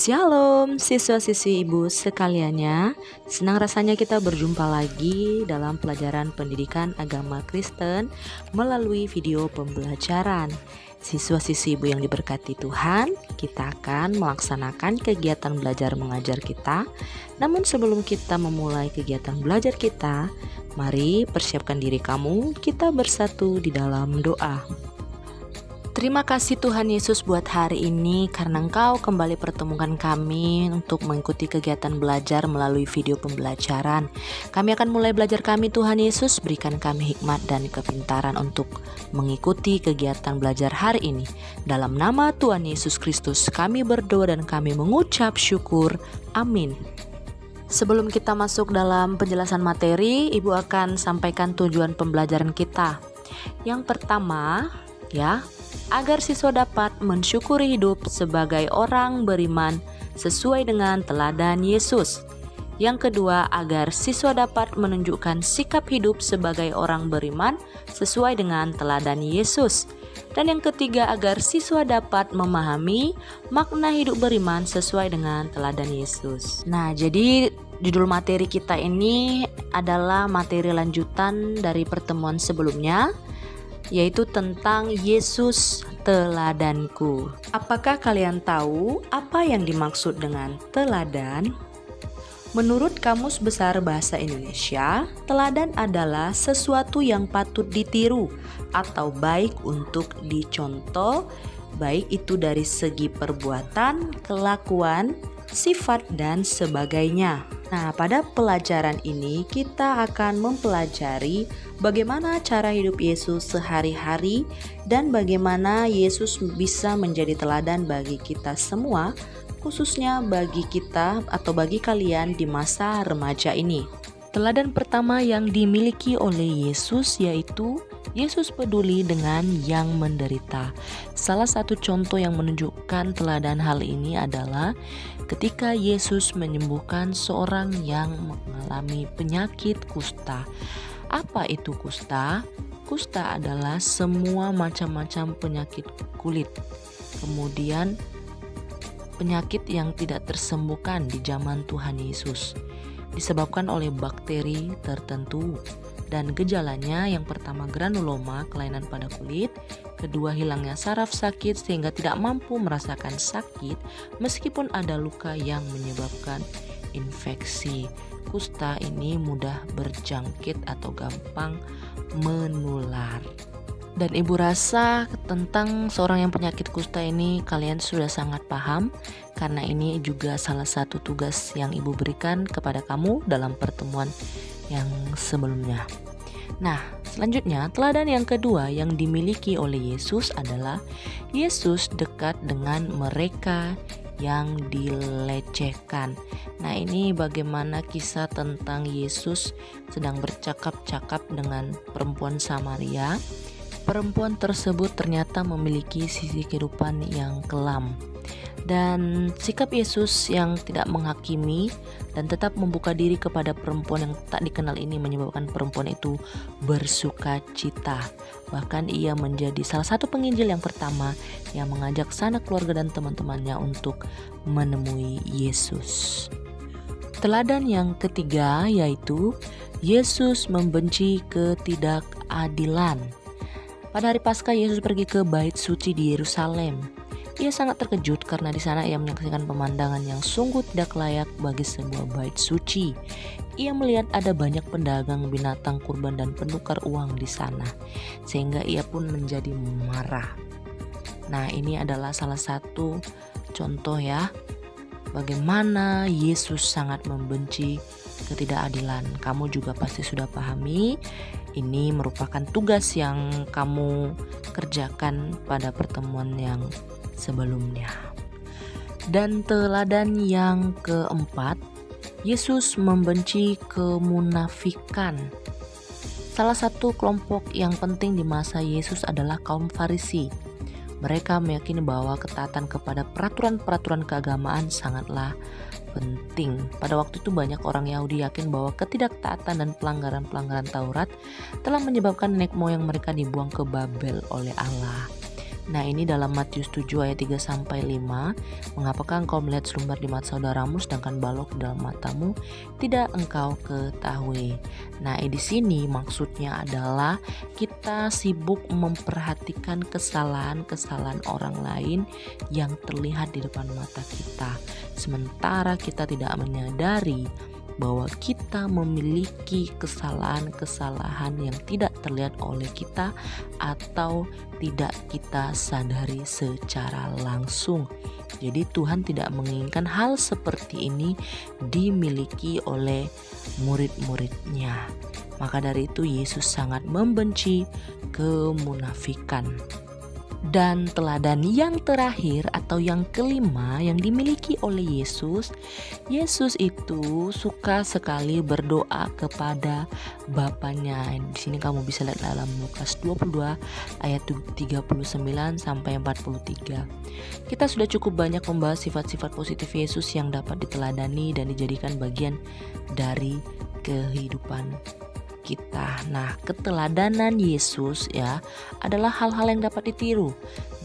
Shalom siswa-siswi ibu sekaliannya. Senang rasanya kita berjumpa lagi dalam pelajaran pendidikan agama Kristen melalui video pembelajaran. Siswa-siswi ibu yang diberkati Tuhan, kita akan melaksanakan kegiatan belajar mengajar kita. Namun sebelum kita memulai kegiatan belajar kita, mari persiapkan diri kamu, kita bersatu di dalam doa. Terima kasih Tuhan Yesus buat hari ini karena Engkau kembali pertemukan kami untuk mengikuti kegiatan belajar melalui video pembelajaran. Kami akan mulai belajar kami Tuhan Yesus, berikan kami hikmat dan kepintaran untuk mengikuti kegiatan belajar hari ini. Dalam nama Tuhan Yesus Kristus kami berdoa dan kami mengucap syukur. Amin. Sebelum kita masuk dalam penjelasan materi, Ibu akan sampaikan tujuan pembelajaran kita. Yang pertama, agar siswa dapat mensyukuri hidup sebagai orang beriman sesuai dengan teladan Yesus. Yang kedua, agar siswa dapat menunjukkan sikap hidup sebagai orang beriman sesuai dengan teladan Yesus. Dan yang ketiga, agar siswa dapat memahami makna hidup beriman sesuai dengan teladan Yesus. Nah, jadi judul materi kita ini adalah materi lanjutan dari pertemuan sebelumnya, yaitu tentang Yesus teladanku. Apakah kalian tahu apa yang dimaksud dengan teladan? Menurut Kamus Besar Bahasa Indonesia, teladan adalah sesuatu yang patut ditiru atau baik untuk dicontoh, baik itu dari segi perbuatan, kelakuan, sifat, dan sebagainya. Nah, pada pelajaran ini kita akan mempelajari bagaimana cara hidup Yesus sehari-hari dan bagaimana Yesus bisa menjadi teladan bagi kita semua, khususnya bagi kita atau bagi kalian di masa remaja ini. Teladan pertama yang dimiliki oleh Yesus yaitu Yesus peduli dengan yang menderita. Salah satu contoh yang menunjukkan teladan hal ini adalah ketika Yesus menyembuhkan seorang yang mengalami penyakit kusta. Apa itu kusta? Kusta adalah semua macam-macam penyakit kulit. Kemudian penyakit yang tidak tersembuhkan di zaman Tuhan Yesus disebabkan oleh bakteri tertentu. Dan gejalanya yang pertama granuloma, kelainan pada kulit, kedua hilangnya saraf sakit sehingga tidak mampu merasakan sakit meskipun ada luka yang menyebabkan infeksi. Kusta ini mudah berjangkit atau gampang menular. Dan ibu rasa tentang seorang yang penyakit kusta ini kalian sudah sangat paham, karena ini juga salah satu tugas yang ibu berikan kepada kamu dalam pertemuan yang sebelumnya. Nah, selanjutnya teladan yang kedua yang dimiliki oleh Yesus adalah Yesus dekat dengan mereka yang dilecehkan. Nah, ini bagaimana kisah tentang Yesus sedang bercakap-cakap dengan perempuan Samaria. Perempuan tersebut ternyata memiliki sisi kehidupan yang kelam. Dan sikap Yesus yang tidak menghakimi dan tetap membuka diri kepada perempuan yang tak dikenal ini menyebabkan perempuan itu bersuka cita. Bahkan ia menjadi salah satu penginjil yang pertama yang mengajak sanak keluarga dan teman-temannya untuk menemui Yesus. Teladan yang ketiga yaitu Yesus membenci ketidakadilan. Pada hari Paskah Yesus pergi ke bait suci di Yerusalem. Ia sangat terkejut karena di sana ia menyaksikan pemandangan yang sungguh tidak layak bagi sebuah bait suci. Ia melihat ada banyak pedagang binatang kurban dan penukar uang di sana, sehingga ia pun menjadi marah. Nah, ini adalah salah satu contoh bagaimana Yesus sangat membenci ketidakadilan. Kamu juga pasti sudah pahami. Ini merupakan tugas yang kamu kerjakan pada pertemuan yang sebelumnya. Dan teladan yang keempat, Yesus membenci kemunafikan. Salah satu kelompok yang penting di masa Yesus adalah kaum Farisi. Mereka meyakini bahwa ketaatan kepada peraturan-peraturan keagamaan sangatlah penting. Pada waktu itu banyak orang Yahudi yakin bahwa ketidaktaatan dan pelanggaran-pelanggaran Taurat telah menyebabkan nenek moyang mereka dibuang ke Babel oleh Allah. Nah, ini dalam Matius 7 ayat 3-5. Mengapakah engkau melihat selumbar di mata saudaramu sedangkan balok di dalam matamu tidak engkau ketahui? Nah, di sini maksudnya adalah kita sibuk memperhatikan kesalahan-kesalahan orang lain yang terlihat di depan mata kita, sementara kita tidak menyadari bahwa kita memiliki kesalahan-kesalahan yang tidak terlihat oleh kita atau tidak kita sadari secara langsung. Jadi Tuhan tidak menginginkan hal seperti ini dimiliki oleh murid-muridnya. Maka dari itu Yesus sangat membenci kemunafikan. Dan teladan yang terakhir atau yang kelima yang dimiliki oleh Yesus, Yesus itu suka sekali berdoa kepada Bapanya. Di sini kamu bisa lihat dalam Lukas 22 ayat 39 sampai 43. Kita sudah cukup banyak membahas sifat-sifat positif Yesus yang dapat diteladani dan dijadikan bagian dari kehidupan kita. Nah, keteladanan Yesus ya adalah hal-hal yang dapat ditiru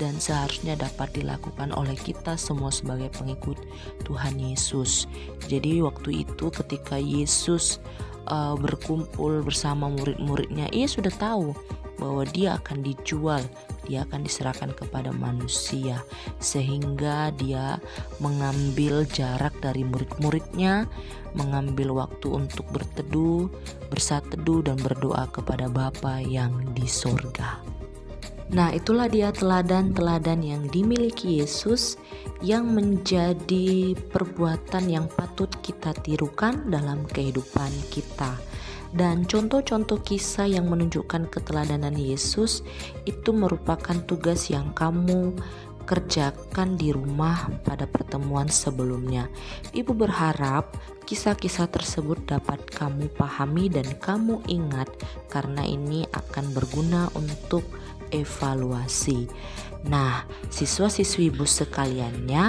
dan seharusnya dapat dilakukan oleh kita semua sebagai pengikut Tuhan Yesus. Jadi waktu itu ketika Yesus berkumpul bersama murid-muridnya, ia sudah tahu bahwa dia akan dijual, dia akan diserahkan kepada manusia, sehingga dia mengambil jarak dari murid-muridnya, mengambil waktu untuk berteduh, bersateduh dan berdoa kepada Bapa yang di sorga. Nah, itulah dia teladan-teladan yang dimiliki Yesus yang menjadi perbuatan yang patut kita tirukan dalam kehidupan kita. Dan contoh-contoh kisah yang menunjukkan keteladanan Yesus itu merupakan tugas yang kamu kerjakan di rumah pada pertemuan sebelumnya. Ibu berharap kisah-kisah tersebut dapat kamu pahami dan kamu ingat, karena ini akan berguna untuk evaluasi. Nah, siswa-siswi Ibu sekaliannya,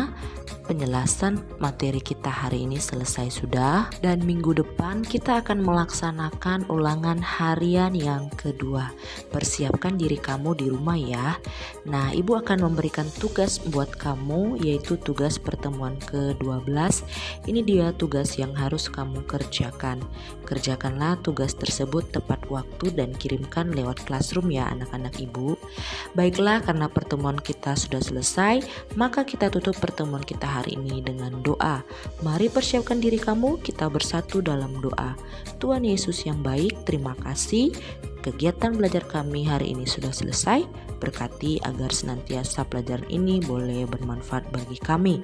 penjelasan materi kita hari ini selesai sudah, dan minggu depan kita akan melaksanakan ulangan harian yang kedua. Persiapkan diri kamu di rumah ya. Nah, Ibu akan memberikan tugas buat kamu, yaitu tugas pertemuan ke-12. Ini dia tugas yang harus kamu kerjakan. Kerjakanlah tugas tersebut tepat waktu dan kirimkan lewat Classroom ya anak-anak Ibu. Baiklah, karena pertemuan kita sudah selesai, maka kita tutup pertemuan kita hari ini dengan doa. Mari persiapkan diri kamu, kita bersatu dalam doa. Tuhan Yesus yang baik, terima kasih. Kegiatan belajar kami hari ini sudah selesai. Berkati agar senantiasa pelajaran ini boleh bermanfaat bagi kami.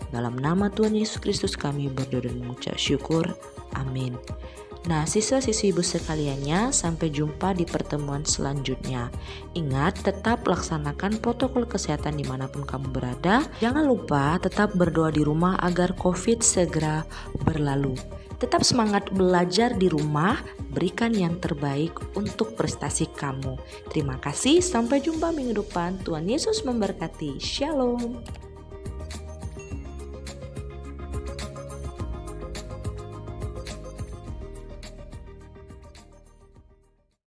Dalam nama Tuhan Yesus Kristus kami berdoa dan mengucap syukur. Amin. Nah, siswa-siswi Ibu sekaliannya, sampai jumpa di pertemuan selanjutnya. Ingat, tetap laksanakan protokol kesehatan dimanapun kamu berada. Jangan lupa tetap berdoa di rumah agar COVID segera berlalu. Tetap semangat belajar di rumah, berikan yang terbaik untuk prestasi kamu. Terima kasih, sampai jumpa minggu depan. Tuhan Yesus memberkati. Shalom.